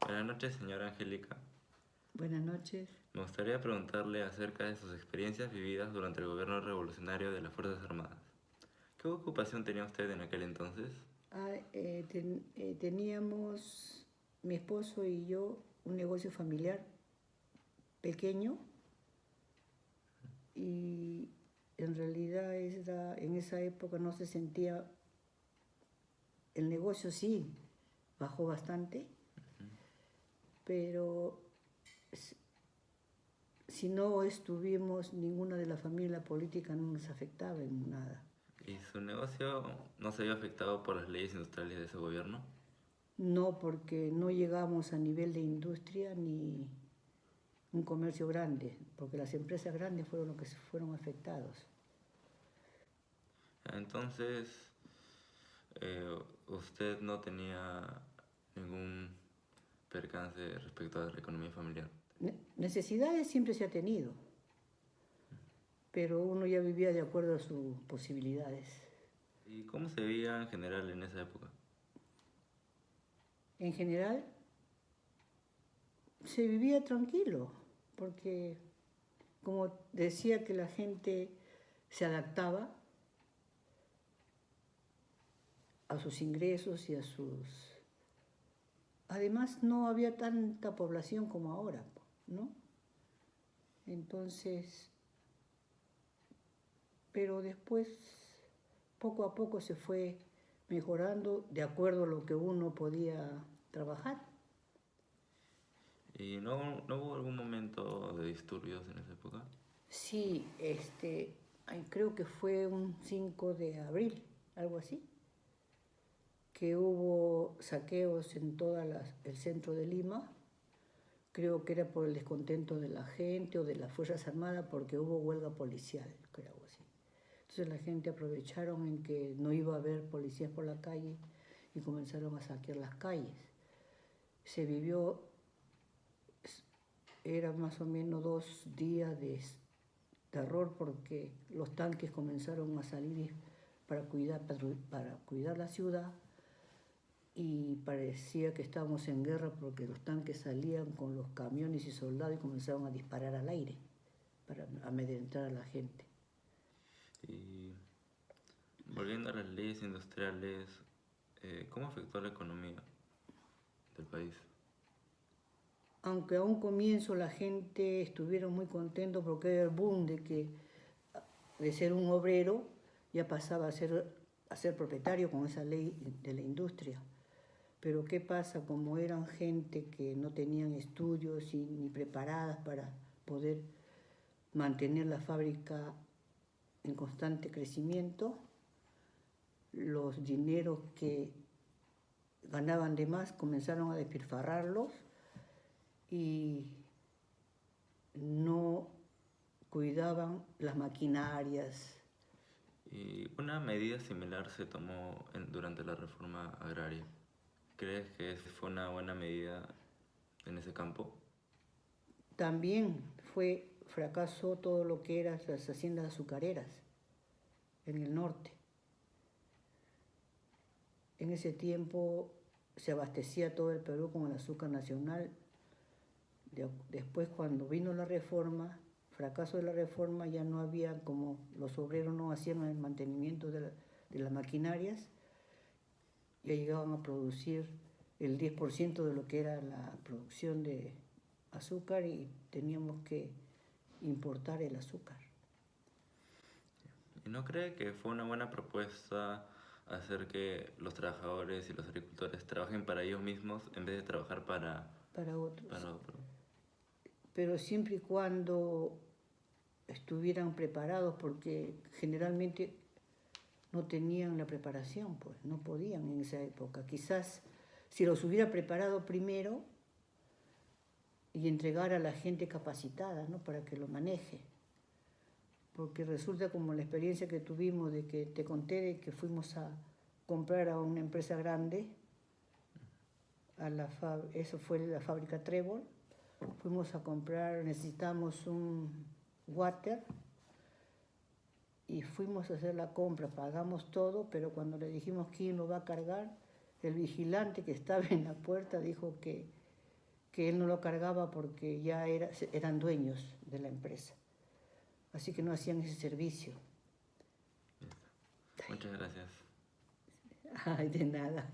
Buenas noches, señora Angélica. Buenas noches. Me gustaría preguntarle acerca de sus experiencias vividas durante el gobierno revolucionario de las Fuerzas Armadas. ¿Qué ocupación tenía usted en aquel entonces? Teníamos, mi esposo y yo, un negocio familiar pequeño y en realidad en esa época no se sentía, el negocio sí bajó bastante, pero si no estuvimos, ninguna de la familia política no nos afectaba en nada. ¿Y su negocio no se vio afectado por las leyes industriales de ese gobierno? No, porque no llegamos a nivel de industria ni un comercio grande, porque las empresas grandes fueron los que fueron afectados. Entonces, usted no tenía ningún percance respecto a la economía familiar. Necesidades siempre se ha tenido, pero uno ya vivía de acuerdo a sus posibilidades. ¿Y cómo se veía en general en esa época? En general, se vivía tranquilo, porque como decía que la gente se adaptaba a sus ingresos y a sus... Además, no había tanta población como ahora, ¿no? Entonces, pero después, poco a poco se fue mejorando de acuerdo a lo que uno podía trabajar. ¿Y no hubo algún momento de disturbios en esa época? Sí, creo que fue un 5 de abril, algo así, que hubo saqueos en todo el centro de Lima. Creo que era por el descontento de la gente o de las Fuerzas Armadas porque hubo huelga policial, creo algo así. Entonces la gente aprovecharon en que no iba a haber policías por la calle y comenzaron a saquear las calles. Se vivió, era más o menos 2 días de terror porque los tanques comenzaron a salir para cuidar la ciudad y parecía que estábamos en guerra porque los tanques salían con los camiones y soldados y comenzaron a disparar al aire para amedrentar a la gente. Y volviendo a las leyes industriales, ¿cómo afectó a la economía del país? Aunque a un comienzo la gente estuviera muy contento porque era el boom de ser un obrero, ya pasaba a ser propietario con esa ley de la industria. Pero ¿qué pasa? Como eran gente que no tenían estudios ni preparadas para poder mantener la fábrica en constante crecimiento, los dineros que ganaban de más comenzaron a despilfarrarlos y no cuidaban las maquinarias. Y una medida similar se tomó durante la reforma agraria. ¿Crees que fue una buena medida en ese campo? También fracasó todo lo que eran las haciendas azucareras en el norte. En ese tiempo se abastecía todo el Perú con el azúcar nacional. Después, cuando vino la reforma, fracaso de la reforma, ya no había, como los obreros no hacían el mantenimiento de las maquinarias, ya llegaban a producir el 10% de lo que era la producción de azúcar y teníamos que importar el azúcar. ¿Y no cree que fue una buena propuesta hacer que los trabajadores y los agricultores trabajen para ellos mismos en vez de trabajar Para otros. para otro? Pero siempre y cuando estuvieran preparados, porque generalmente no tenían la preparación, pues no podían en esa época. Quizás si los hubiera preparado primero y entregar a la gente capacitada, ¿no? Para que lo maneje. Porque resulta como la experiencia que tuvimos de que te conté de que fuimos a comprar a una empresa grande, eso fue la fábrica Trébol, fuimos a comprar, necesitamos un water y fuimos a hacer la compra, pagamos todo, pero cuando le dijimos quién lo va a cargar, el vigilante que estaba en la puerta dijo que él no lo cargaba porque ya eran dueños de la empresa. Así que no hacían ese servicio. Muchas gracias. Ay, de nada.